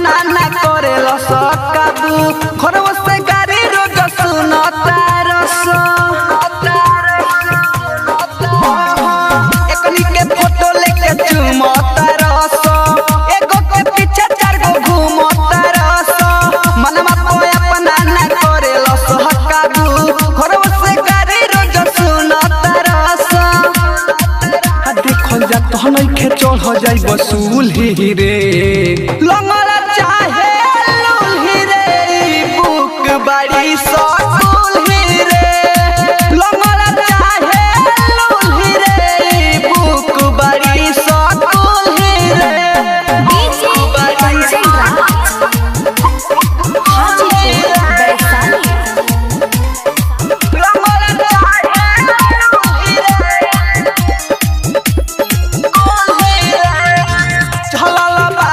अपना ना करे लस काबू खरव से गाड़ी रोज सुनता रस एकनी के फोटो लेके चुमता रस एगो के पीछे चार गो घूमता रस मनवा को अपना ना करे लस काबू खरव से गाड़ी रोज सुनता रस देखल जा तो नइखे चढ़ जाई बसूल ही रे लंगड़ा चाहे लूल ही रे बुक बड़ी सकूल ही रे लंगड़ा चाहे लूल ही रे बुक बड़ी सकूल ही रे डीजे कंचन राज हाजीपुर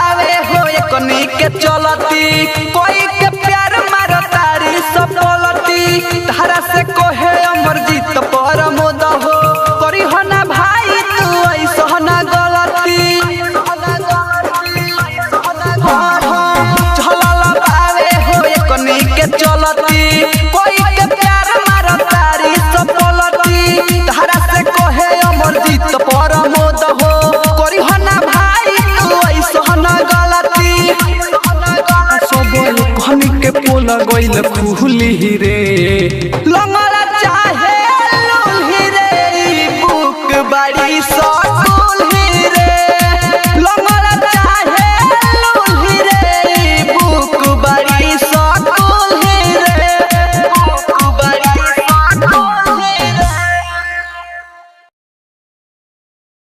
वैशाली के चलती कोई के प्यार मार तारी सब बोलती तारा से कोहे अमर जीत पर मोद हो करी हो ना भाई तू ऐसा ना गलती चलल बावे हो एकनी के चलती कोई के प्यार मार तारी सब बोलती तारा से कोहे अमर जीत पर मोद हो करी हो ना भाई तू ऐसा ना गलती कहनी के पोला गइल खुली रे लंगड़ा चाहे लूल ही रे बुक बड़ी